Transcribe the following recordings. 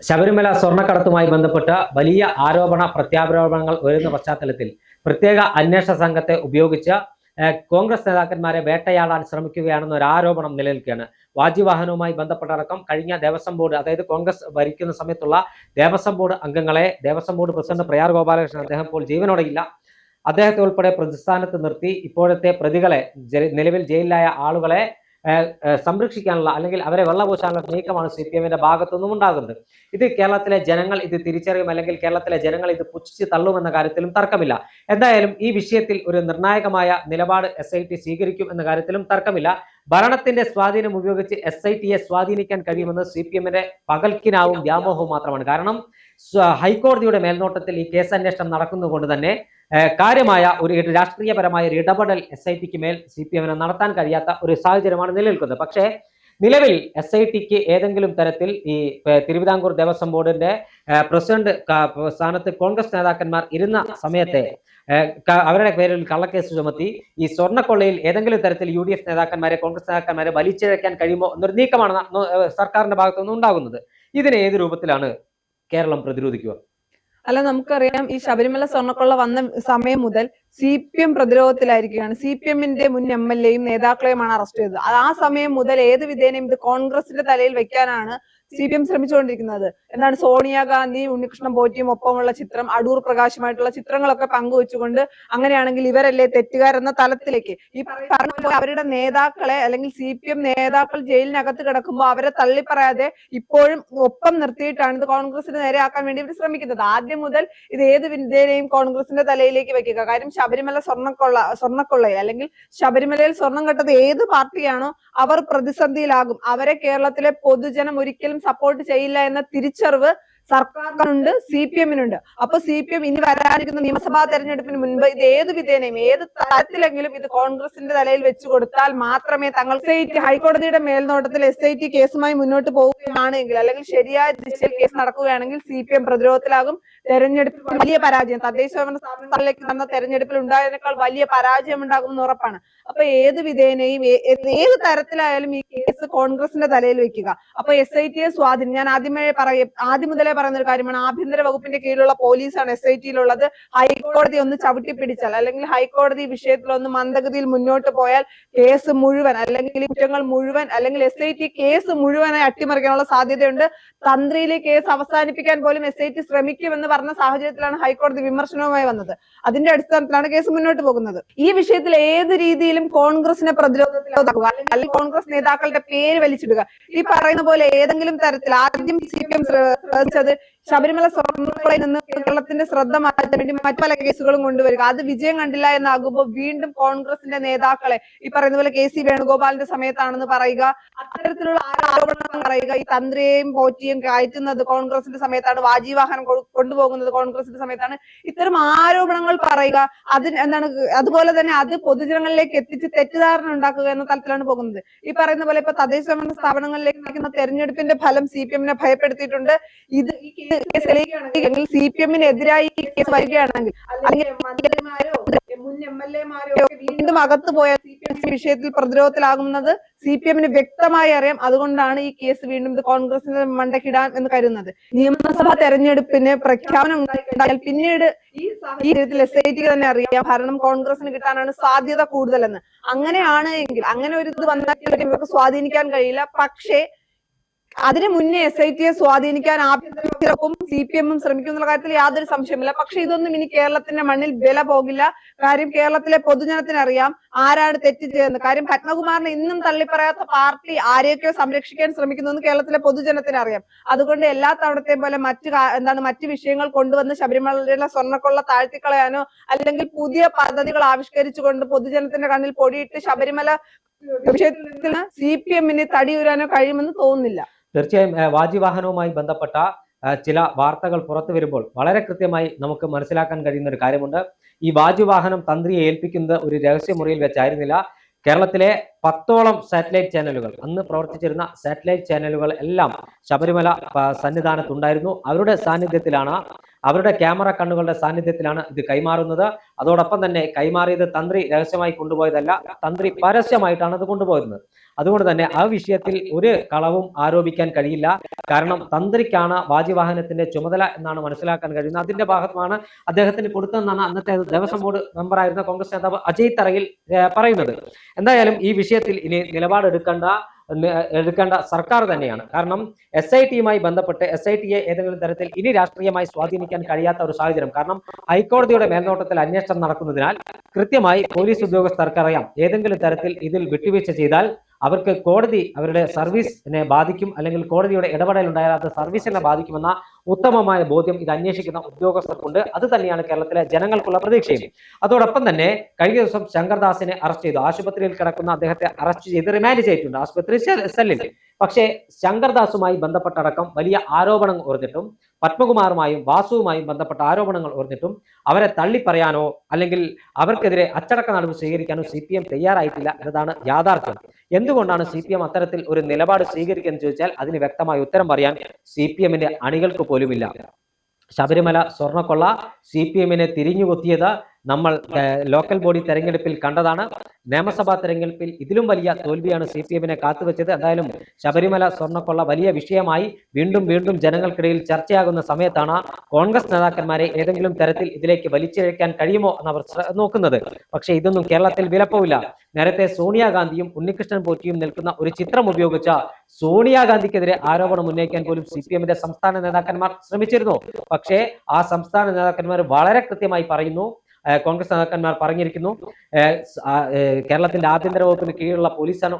ശബരിമല സ്വർണ്ണക്കടത്തുമായി ബന്ധപ്പെട്ട വലിയ ആരോപണ പ്രത്യാരോപണങ്ങൾ ഉയരുന്ന പശ്ചാത്തലത്തിൽ പ്രത്യേക അന്വേഷണ സംഘത്തെ ഉപയോഗിച്ച് കോൺഗ്രസ് നേതാക്കന്മാരെ വേട്ടയാടാൻ ശ്രമിക്കുകയാണെന്ന ഒരു ആരോപണം നിലനിൽക്കുകയാണ്. വാജിവാഹനവുമായി ബന്ധപ്പെട്ടടക്കം കഴിഞ്ഞ ദേവസ്വം ബോർഡ്, അതായത് കോൺഗ്രസ് ഭരിക്കുന്ന സമയത്തുള്ള ദേവസ്വം ബോർഡ് അംഗങ്ങളെ ദേവസ്വം ബോർഡ് പ്രസിഡന്റ് പ്രയാർ ഗോപാലകൃഷ്ണൻ, അദ്ദേഹം ഇപ്പോൾ ജീവനോടെയില്ല, അദ്ദേഹത്തെ ഉൾപ്പെടെ പ്രതിസ്ഥാനത്ത് നിർത്തി ഇപ്പോഴത്തെ പ്രതികളെ, നിലവിൽ ജയിലിലായ ആളുകളെ സംരക്ഷിക്കാനുള്ള അല്ലെങ്കിൽ അവരെ വെള്ളപൂശാനുള്ള നീക്കമാണ് CPM-ന്റെ ഭാഗത്തുനിന്നും ഉണ്ടാകുന്നത്. ഇത് കേരളത്തിലെ ജനങ്ങൾ ഇത് തിരിച്ചറിയും, അല്ലെങ്കിൽ കേരളത്തിലെ ജനങ്ങൾ ഇത് പുച്ഛിച്ച് തള്ളുമെന്ന കാര്യത്തിലും തർക്കമില്ല. എന്തായാലും ഈ വിഷയത്തിൽ ഒരു നിർണായകമായ നിലപാട് SIT സ്വീകരിക്കും എന്ന കാര്യത്തിലും തർക്കമില്ല. ഭരണത്തിന്റെ സ്വാധീനം ഉപയോഗിച്ച് SIT-യെ സ്വാധീനിക്കാൻ കഴിയുമെന്ന് CPM-ന്റെ പകൽക്കിനാവും വ്യാമോഹവും മാത്രമാണ്. കാരണം ഹൈക്കോടതിയുടെ മേൽനോട്ടത്തിൽ ഈ കേസ് അന്വേഷണം നടക്കുന്നതുകൊണ്ട് തന്നെ കാര്യമായ ഒരു രാഷ്ട്രീയപരമായ ഒരു ഇടപെടൽ SIT-ക്ക് മേൽ CPM-ന് നടത്താൻ കഴിയാത്ത ഒരു സാഹചര്യമാണ് നിലനിൽക്കുന്നത്. പക്ഷേ നിലവിൽ SIT-ക്ക് ഏതെങ്കിലും തരത്തിൽ ഈ തിരുവിതാംകൂർ ദേവസ്വം ബോർഡിന്റെ പ്രസിഡന്റ് സ്ഥാനത്ത് കോൺഗ്രസ് നേതാക്കന്മാർ ഇരുന്ന സമയത്തെ അവരുടെ പേരിൽ കള്ളക്കേസ് ചുമത്തി ഈ സ്വർണ്ണക്കൊള്ളയിൽ ഏതെങ്കിലും തരത്തിൽ UDF നേതാക്കന്മാരെ, കോൺഗ്രസ് നേതാക്കന്മാരെ വലിച്ചിഴക്കാൻ കഴിയുമോ എന്നൊരു നീക്കമാണ് സർക്കാരിന്റെ ഭാഗത്തുനിന്ന് ഉണ്ടാകുന്നത്. ഇതിനെ ഏത് രൂപത്തിലാണ് കേരളം പ്രതിരോധിക്കുക? അല്ല, നമുക്കറിയാം ഈ ശബരിമല സ്വർണ്ണക്കൊള്ള വന്ന സമയം മുതൽ CPM പ്രതിരോധത്തിലായിരിക്കുകയാണ്. CPM-ന്റെ മുൻ MLA-യും നേതാക്കളെയുമാണ് അറസ്റ്റ് ചെയ്തത്. ആ സമയം മുതൽ ഏത് വിധേനയും ഇത് കോൺഗ്രസിന്റെ തലയിൽ വെക്കാനാണ് CPM ശ്രമിച്ചുകൊണ്ടിരിക്കുന്നത്. എന്താണ്, സോണിയാഗാന്ധി, ഉണ്ണികൃഷ്ണൻ പോറ്റിയും ഒപ്പമുള്ള ചിത്രം, അടൂർ പ്രകാശുമായിട്ടുള്ള ചിത്രങ്ങളൊക്കെ പങ്കുവെച്ചുകൊണ്ട് അങ്ങനെയാണെങ്കിൽ ഇവരല്ലേ തെറ്റുകാരെന്ന തലത്തിലേക്ക് ഈ പറഞ്ഞ അവരുടെ നേതാക്കളെ അല്ലെങ്കിൽ CPM നേതാക്കൾ ജയിലിനകത്ത് കിടക്കുമ്പോൾ അവരെ തള്ളിപ്പറയാതെ ഇപ്പോഴും ഒപ്പം നിർത്തിയിട്ടാണ് ഇത് കോൺഗ്രസിന് നേരെ ആക്കാൻ വേണ്ടി ഇവർ ശ്രമിക്കുന്നത്. ആദ്യം മുതൽ ഇത് ഏത് വിധേനയും കോൺഗ്രസിന്റെ തലയിലേക്ക് വെക്കുക. കാര്യം ശബരിമല സ്വർണ്ണക്കൊള്ളയിൽ അല്ലെങ്കിൽ ശബരിമലയിൽ സ്വർണം കെട്ടത് ഏത് പാർട്ടിയാണോ അവർ പ്രതിസന്ധിയിലാകും. അവരെ കേരളത്തിലെ പൊതുജനം ഒരിക്കലും സപ്പോർട്ട് ചെയ്യില്ല എന്ന തിരിച്ചറിവ് സർക്കാരിനുണ്ട്, CPM-നുണ്ട്. അപ്പൊ CPM ഇനി വരാനിരിക്കുന്ന നിയമസഭാ തെരഞ്ഞെടുപ്പിന് മുൻപ് ഇത് ഏത് വിധേനയും ഏത് തരത്തിലെങ്കിലും ഇത് കോൺഗ്രസിന്റെ തലയിൽ വെച്ചു കൊടുത്താൽ മാത്രമേ തങ്ങൾ ഹൈക്കോടതിയുടെ മേൽനോട്ടത്തിൽ SIT കേസുമായി മുന്നോട്ട് പോവുകയാണെങ്കിൽ അല്ലെങ്കിൽ ശരിയായ ദിശയിൽ കേസ് നടക്കുകയാണെങ്കിൽ CPM പ്രതിരോധത്തിലാകും. തെരഞ്ഞെടുപ്പിൽ വലിയ പരാജയം, തദ്ദേശഭരണ സ്ഥാപനങ്ങളിലേക്ക് നടന്ന തെരഞ്ഞെടുപ്പിൽ ഉണ്ടായതിനേക്കാൾ വലിയ പരാജയം ഉണ്ടാകുമെന്ന് ഉറപ്പാണ്. അപ്പൊ ഏത് വിധേനയും ഏത് തരത്തിലായാലും ഈ കേസ് കോൺഗ്രസിന്റെ തലയിൽ വെക്കുക. അപ്പൊ SIT-യെ സ്വാധീനം, ഞാൻ ആദ്യം മുതലേ പറയുന്ന ഒരു കാര്യമാണ്, ആഭ്യന്തര വകുപ്പിന്റെ കീഴിലുള്ള പോലീസാണ് SIT-യിലുള്ളത്. ഹൈക്കോടതി ഒന്ന് ചവിട്ടി പിടിച്ചാൽ അല്ലെങ്കിൽ ഹൈക്കോടതി വിഷയത്തിൽ ഒന്ന് മന്ദഗതിയിൽ മുന്നോട്ട് പോയാൽ കേസ് മുഴുവൻ അല്ലെങ്കിൽ കുറ്റങ്ങൾ മുഴുവൻ അല്ലെങ്കിൽ SIT കേസ് മുഴുവനായി അട്ടിമറിക്കാനുള്ള സാധ്യതയുണ്ട്. തന്ത്രിയിലെ കേസ് അവസാനിപ്പിക്കാൻ പോലും SIT ശ്രമിക്കുമെന്ന് പറഞ്ഞ സാഹചര്യത്തിലാണ് ഹൈക്കോടതി വിമർശനവുമായി വന്നത്. അതിന്റെ അടിസ്ഥാനത്തിലാണ് കേസ് മുന്നോട്ട് പോകുന്നത്. ഈ വിഷയത്തിൽ ഏത് രീതിയിലും കോൺഗ്രസിനെ പ്രതിരോധത്തിലാക്കുക അല്ലെങ്കിൽ കോൺഗ്രസ് നേതാക്കളുടെ പേര് വലിച്ചിടുക. ഈ പറയുന്ന പോലെ ഏതെങ്കിലും തരത്തിൽ ആദ്യം CPM ശ്രമിച്ചത് ശബരിമല സ്വർണ്ണക്കൊള്ളയിൽ നിന്ന് കേരളത്തിന്റെ ശ്രദ്ധ മാറ്റാൻ വേണ്ടി മറ്റു പല കേസുകളും കൊണ്ടുവരിക. അത് വിജയം കണ്ടില്ല എന്നാകുമ്പോൾ വീണ്ടും കോൺഗ്രസിന്റെ നേതാക്കളെ ഈ പറയുന്ന പോലെ KC വേണുഗോപാലിന്റെ സമയത്താണെന്ന് പറയുക, അത്തരത്തിലുള്ള ആരോപണങ്ങൾ പറയുക. ഈ തന്ത്രിയെയും പോറ്റിയും കയറ്റുന്നത് കോൺഗ്രസിന്റെ സമയത്താണ്, വാജിവാഹനം കൊണ്ടുപോകുന്നത് കോൺഗ്രസിന്റെ സമയത്താണ്. ഇത്തരം ആരോപണങ്ങൾ പറയുക, അതുപോലെ തന്നെ അത് പൊതുജനങ്ങളിലേക്ക് എത്തിച്ച് തെറ്റിദ്ധാരണ ഉണ്ടാക്കുക എന്ന തലത്തിലാണ് പോകുന്നത്. ഈ പറയുന്ന പോലെ ഇപ്പൊ തദ്ദേശഭരണ സ്ഥാപനങ്ങളിലേക്ക് നയിക്കുന്ന തെരഞ്ഞെടുപ്പിന്റെ ഫലം CPM-നെ ഭയപ്പെടുത്തിയിട്ടുണ്ട്. ഇത് ഈ കേസ് തെളിയിക്കുകയാണെങ്കിൽ CPM-നെതിരായി ഈ കേസ് വരികയാണെങ്കിൽ അല്ലെങ്കിൽ മന്ത്രിമാരോ മുൻ MLA-മാരോ ഒക്കെ വീണ്ടും അകത്തു പോയ CPM വിഷയത്തിൽ പ്രതിരോധത്തിലാകുന്നത് CPM-ന് വ്യക്തമായി അറിയാം. അതുകൊണ്ടാണ് ഈ കേസ് വീണ്ടും ഇത് കോൺഗ്രസിന്റെ മണ്ടക്കിടാൻ എന്ന് കരുതുന്നത്. നിയമസഭാ തെരഞ്ഞെടുപ്പിന് പ്രഖ്യാപനം ഉണ്ടായിക്കഴിഞ്ഞാൽ പിന്നീട് ഈ സാഹചര്യത്തിൽ SIT-ക്ക് തന്നെ അറിയാം ഭരണം കോൺഗ്രസിന് കിട്ടാനാണ് സാധ്യത കൂടുതലെന്ന്. അങ്ങനെയാണ് എങ്കിൽ അങ്ങനെ ഒരു ഇത് വന്നാൽ ഇവർക്ക് സ്വാധീനിക്കാൻ കഴിയില്ല. പക്ഷേ അതിനു മുന്നേ SIT-യെ സ്വാധീനിക്കാൻ ആഭ്യന്തരവും CPM-ഉം ശ്രമിക്കും എന്നുള്ള കാര്യത്തിൽ യാതൊരു സംശയമില്ല. പക്ഷെ ഇതൊന്നും ഇനി കേരളത്തിന്റെ മണ്ണിൽ വില പോകില്ല. കാര്യം കേരളത്തിലെ പൊതുജനത്തിന് അറിയാം ആരാണ് തെറ്റ് ചെയ്യുന്നത്. കാര്യം പത്മകുമാറിനെ ഇന്നും തള്ളിപ്പറയാത്ത പാർട്ടി ആരെയൊക്കെയോ സംരക്ഷിക്കാൻ ശ്രമിക്കുന്നു കേരളത്തിലെ പൊതുജനത്തിന് അറിയാം. അതുകൊണ്ട് എല്ലാ തവണത്തെയും പോലെ മറ്റു വിഷയങ്ങൾ കൊണ്ടുവന്ന് ശബരിമലയിലെ സ്വർണ്ണക്കൊള്ള താഴ്ത്തിക്കളയാനോ അല്ലെങ്കിൽ പുതിയ പദ്ധതികൾ ആവിഷ്കരിച്ചുകൊണ്ട് പൊതുജനത്തിന്റെ കണ്ണിൽ പൊടിയിട്ട് ശബരിമല വിഷയത്തിൽ CPM-ന് തടിയുരാനോ കഴിയുമെന്ന് തോന്നുന്നില്ല. തീർച്ചയായും വാജിവാഹനവുമായി ബന്ധപ്പെട്ട ചില വാർത്തകൾ പുറത്തു വരുമ്പോൾ വളരെ കൃത്യമായി നമുക്ക് മനസ്സിലാക്കാൻ കഴിയുന്ന ഒരു കാര്യമുണ്ട്. ഈ വാജിവാഹനം തന്ത്രിയെ ഏൽപ്പിക്കുന്നത് ഒരു രഹസ്യമുറിയിൽ വെച്ചായിരുന്നില്ല. കേരളത്തിലെ 10ഓളം സാറ്റലൈറ്റ് ചാനലുകൾ, അന്ന് പ്രവർത്തിച്ചിരുന്ന സാറ്റലൈറ്റ് ചാനലുകൾ എല്ലാം ശബരിമല സന്നിധാനത്തുണ്ടായിരുന്നു. അവരുടെ സാന്നിധ്യത്തിലാണ്, അവരുടെ ക്യാമറ കണ്ണുകളുടെ സാന്നിധ്യത്തിലാണ് ഇത് കൈമാറുന്നത്. അതോടൊപ്പം തന്നെ കൈമാറിയത് തന്ത്രി രഹസ്യമായി കൊണ്ടുപോയതല്ല, തന്ത്രി പരസ്യമായിട്ടാണ് അത് കൊണ്ടുപോകുന്നത്. അതുകൊണ്ട് തന്നെ ആ വിഷയത്തിൽ ഒരു കളവും ആരോപിക്കാൻ കഴിയില്ല. കാരണം തന്ത്രിക്കാണ് വാജിവാഹനത്തിന്റെ ചുമതല എന്നാണ് മനസ്സിലാക്കാൻ കഴിയുന്നത്. അതിന്റെ ഭാഗമാണ് അദ്ദേഹത്തിന് കൊടുത്തതെന്നാണ് അന്നത്തെ ദേവസ്വം ബോർഡ് മെമ്പറായിരുന്ന കോൺഗ്രസ് നേതാവ് അജയ് തറയിൽ പറയുന്നത്. എന്തായാലും ഈ വിഷയത്തിൽ ഇനി എടുക്കേണ്ട സർക്കാർ തന്നെയാണ്. കാരണം SIT-യുമായി ബന്ധപ്പെട്ട് SIT-യെ ഏതെങ്കിലും തരത്തിൽ ഇനി രാഷ്ട്രീയമായി സ്വാധീനിക്കാൻ കഴിയാത്ത ഒരു സാഹചര്യം. കാരണം ഹൈക്കോടതിയുടെ മേൽനോട്ടത്തിൽ അന്വേഷണം നടക്കുന്നതിനാൽ കൃത്യമായി പോലീസ് ഉദ്യോഗസ്ഥർക്കറിയാം ഏതെങ്കിലും തരത്തിൽ ഇതിൽ വിട്ടുവീഴ്ച ചെയ്താൽ അവർക്ക് കോടതി അവരുടെ സർവീസിനെ ബാധിക്കും, അല്ലെങ്കിൽ കോടതിയുടെ ഇടപെടൽ ഉണ്ടായാൽ അത് സർവീസിനെ ബാധിക്കുമെന്ന ഉത്തമമായ ബോധ്യം ഇത് അന്വേഷിക്കുന്ന ഉദ്യോഗസ്ഥർക്കുണ്ട്. അത് തന്നെയാണ് കേരളത്തിലെ ജനങ്ങൾക്കുള്ള പ്രതീക്ഷയും. അതോടൊപ്പം തന്നെ കഴിഞ്ഞ ദിവസം ശങ്കർദാസിനെ അറസ്റ്റ് ചെയ്തു. ആശുപത്രിയിൽ കിടക്കുന്ന അദ്ദേഹത്തെ അറസ്റ്റ് ചെയ്ത് റിമാൻഡ് ചെയ്തിട്ടുണ്ട് ആശുപത്രി സെല്ലിൽ. പക്ഷേ ശങ്കർദാസുമായി ബന്ധപ്പെട്ടടക്കം വലിയ ആരോപണങ്ങൾ ഉയർന്നിട്ടും പത്മകുമാറുമായും വാസുവുമായും ബന്ധപ്പെട്ട ആരോപണങ്ങൾ ഉയർന്നിട്ടും അവരെ തള്ളിപ്പറയാനോ അല്ലെങ്കിൽ അവർക്കെതിരെ അച്ചടക്ക നടപടി സ്വീകരിക്കാനോ CPM തയ്യാറായിട്ടില്ല എന്നതാണ് യാഥാർത്ഥ്യം. എന്തുകൊണ്ടാണ് CPM അത്തരത്തിൽ ഒരു നിലപാട് സ്വീകരിക്കുന്നത് ചോദിച്ചാൽ അതിന് വ്യക്തമായ ഉത്തരം പറയാൻ CPM-ന്റെ അണികൾക്ക് പോലുമില്ല. ശബരിമല സ്വർണ്ണക്കൊള്ള CPM-നെ തിരിഞ്ഞുകൊത്തിയത് നമ്മൾ ലോക്കൽ ബോഡി തെരഞ്ഞെടുപ്പിൽ കണ്ടതാണ്. നിയമസഭാ തെരഞ്ഞെടുപ്പിൽ ഇതിലും വലിയ തോൽവിയാണ് CPM-നെ കാത്തുവെച്ചത്. എന്തായാലും ശബരിമല സ്വർണ്ണക്കൊള്ള വലിയ വിഷയമായി വീണ്ടും ജനങ്ങൾക്കിടയിൽ ചർച്ചയാകുന്ന സമയത്താണ് കോൺഗ്രസ് നേതാക്കന്മാരെ ഏതെങ്കിലും തരത്തിൽ ഇതിലേക്ക് വലിച്ചിഴക്കാൻ കഴിയുമോ എന്നവർ നോക്കുന്നത്. പക്ഷേ ഇതൊന്നും കേരളത്തിൽ വിലപ്പോവില്ല. നേരത്തെ സോണിയാഗാന്ധിയും ഉണ്ണികൃഷ്ണൻ പോറ്റിയും നിൽക്കുന്ന ഒരു ചിത്രം ഉപയോഗിച്ച സോണിയാഗാന്ധിക്കെതിരെ ആരോപണം ഉന്നയിക്കാൻ പോലും CPM-ന്റെ സംസ്ഥാന നേതാക്കന്മാർ ശ്രമിച്ചിരുന്നു. പക്ഷേ ആ സംസ്ഥാന നേതാക്കന്മാർ വളരെ കൃത്യമായി പറയുന്നു, കോൺഗ്രസ് നേതാക്കന്മാർ പറഞ്ഞിരിക്കുന്നു, കേരളത്തിന്റെ ആഭ്യന്തര വകുപ്പിന് കീഴിലുള്ള പോലീസാണ്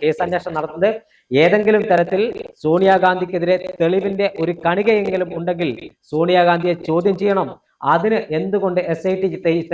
കേസ് അന്വേഷണം നടത്തുന്നത്. ഏതെങ്കിലും തരത്തിൽ സോണിയാഗാന്ധിക്കെതിരെ തെളിവിന്റെ ഒരു കണികയെങ്കിലും ഉണ്ടെങ്കിൽ സോണിയാഗാന്ധിയെ ചോദ്യം ചെയ്യണം. അതിന് എന്തുകൊണ്ട് SIT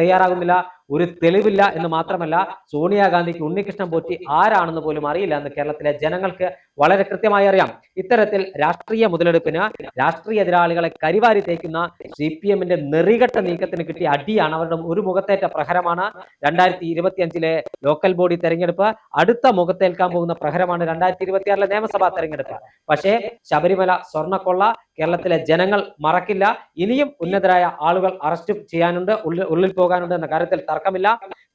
തയ്യാറാകുന്നില്ല? ഒരു തെളിവില്ല എന്ന് മാത്രമല്ല, സോണിയാഗാന്ധിക്ക് ഉണ്ണികൃഷ്ണൻ പോറ്റി ആരാണെന്ന് പോലും അറിയില്ല എന്ന് കേരളത്തിലെ ജനങ്ങൾക്ക് വളരെ കൃത്യമായി അറിയാം. ഇത്തരത്തിൽ രാഷ്ട്രീയ മുതലെടുപ്പിന് രാഷ്ട്രീയ എതിരാളികളെ കരിവാരി തേക്കുന്ന CPM-ന്റെ നെറികെട്ട നീക്കത്തിന് കിട്ടിയ അടിയാണ്, അവരുടെ ഒരു മുഖത്തേറ്റ പ്രഹരമാണ് 2025-ലെ ലോക്കൽ ബോഡി തെരഞ്ഞെടുപ്പ്. അടുത്ത മുഖത്തേൽക്കാൻ പോകുന്ന പ്രഹരമാണ് 2026-ലെ നിയമസഭാ തെരഞ്ഞെടുപ്പ്. പക്ഷേ ശബരിമല സ്വർണ്ണക്കൊള്ള കേരളത്തിലെ ജനങ്ങൾ മറക്കില്ല. ഇനിയും ഉന്നതരായ ആളുകൾ അറസ്റ്റ് ചെയ്യാനുണ്ട്, ഉള്ളിൽ പോകാനുണ്ട് എന്ന കാര്യത്തിൽ തർക്കമില്ല.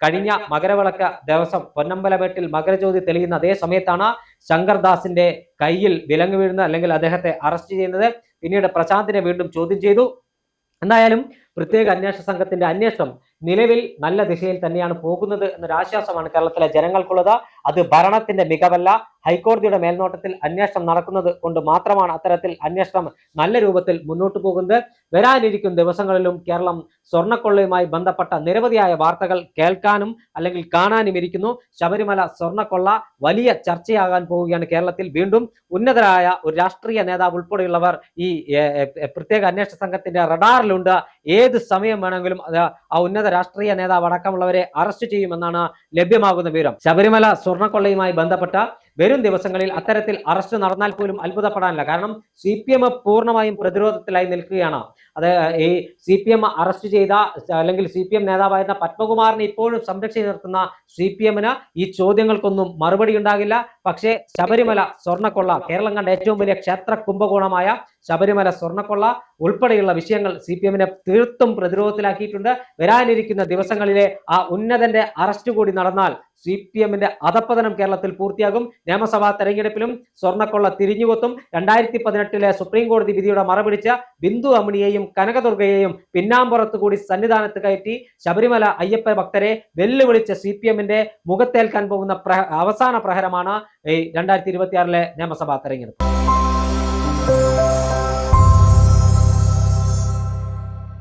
കഴിഞ്ഞ മകരവിളക്ക് ദിവസം പൊന്നമ്പലമേട്ടിൽ മകരജ്യോതി തെളിയുന്ന അതേ സമയത്താണ് ശങ്കർദാസിന്റെ കയ്യിൽ വിലങ്ങ് വീഴുന്നത്, അല്ലെങ്കിൽ അദ്ദേഹത്തെ അറസ്റ്റ് ചെയ്യുന്നത്. പിന്നീട് പ്രശാന്തിനെ വീണ്ടും ചോദ്യം ചെയ്തു. എന്തായാലും പ്രത്യേക അന്വേഷണ സംഘത്തിന്റെ അന്വേഷണം നിലവിൽ നല്ല ദിശയിൽ തന്നെയാണ് പോകുന്നത് എന്നൊരാശ്വാസമാണ് കേരളത്തിലെ ജനങ്ങൾക്കുള്ളത്. അത് ഭരണത്തിന്റെ മികവല്ല, ഹൈക്കോടതിയുടെ മേൽനോട്ടത്തിൽ അന്വേഷണം നടക്കുന്നത് കൊണ്ട് മാത്രമാണ് അത്തരത്തിൽ അന്വേഷണം നല്ല രൂപത്തിൽ മുന്നോട്ട് പോകുന്നത്. വരാനിരിക്കുന്ന ദിവസങ്ങളിലും കേരളം സ്വർണ്ണക്കൊള്ളയുമായി ബന്ധപ്പെട്ട നിരവധിയായ വാർത്തകൾ കേൾക്കാനും അല്ലെങ്കിൽ കാണാനും ഇരിക്കുന്നു. ശബരിമല സ്വർണ്ണക്കൊള്ള വലിയ ചർച്ചയാകാൻ പോവുകയാണ് കേരളത്തിൽ. വീണ്ടും ഉന്നതരായ ഒരു രാഷ്ട്രീയ നേതാവ് ഉൾപ്പെടെയുള്ളവർ ഈ പ്രത്യേക അന്വേഷണ സംഘത്തിന്റെ റഡാറിലുണ്ട്. ഏത് സമയം വേണമെങ്കിലും ആ ഉന്നത രാഷ്ട്രീയ നേതാവ് അടക്കമുള്ളവരെ അറസ്റ്റ് ചെയ്യുമെന്നാണ് ലഭ്യമാകുന്ന വിവരം. ശബരിമല സ്വർണ്ണക്കൊള്ളയുമായി ബന്ധപ്പെട്ട വരും ദിവസങ്ങളിൽ അത്തരത്തിൽ അറസ്റ്റ് നടന്നാൽ പോലും അത്ഭുതപ്പെടാനില്ല. കാരണം CPM പൂർണ്ണമായും പ്രതിരോധത്തിലായി നിൽക്കുകയാണ്. അത് ഈ CPM അറസ്റ്റ് ചെയ്ത അല്ലെങ്കിൽ CPM നേതാവായിരുന്ന പത്മകുമാറിനെ ഇപ്പോഴും സംരക്ഷിച്ചു നിർത്തുന്ന CPM-ന് ഈ ചോദ്യങ്ങൾക്കൊന്നും മറുപടി ഉണ്ടാകില്ല. പക്ഷേ ശബരിമല സ്വർണ്ണക്കൊള്ള, കേരളം കണ്ട ഏറ്റവും വലിയ ക്ഷേത്ര കുംഭകോണമായ ശബരിമല സ്വർണ്ണക്കൊള്ള ഉൾപ്പെടെയുള്ള വിഷയങ്ങൾ CPM-നെ തീർത്തും പ്രതിരോധത്തിലാക്കിയിട്ടുണ്ട്. വരാനിരിക്കുന്ന ദിവസങ്ങളിലെ ആ ഉന്നതന്റെ അറസ്റ്റ് കൂടി നടന്നാൽ CPM-ന്റെ അധപ്പതനം കേരളത്തിൽ പൂർത്തിയാകും. നിയമസഭാ തെരഞ്ഞെടുപ്പിലും സ്വർണ്ണക്കൊള്ള തിരിഞ്ഞുകൊത്തും. 2018-ലെ സുപ്രീം കോടതി വിധിയുടെ മറപിടിച്ച ബിന്ദു അമ്മിണിയെയും കനകദുർഗയെയും പിന്നാമ്പുറത്ത് കൂടി സന്നിധാനത്ത് കയറ്റി ശബരിമല അയ്യപ്പ ഭക്തരെ വെല്ലുവിളിച്ച CPM-ന്റെ മുഖത്തേൽക്കാൻ പോകുന്ന അവസാന പ്രഹരമാണ് ഈ 2026-ലെ നിയമസഭാ തെരഞ്ഞെടുപ്പ്.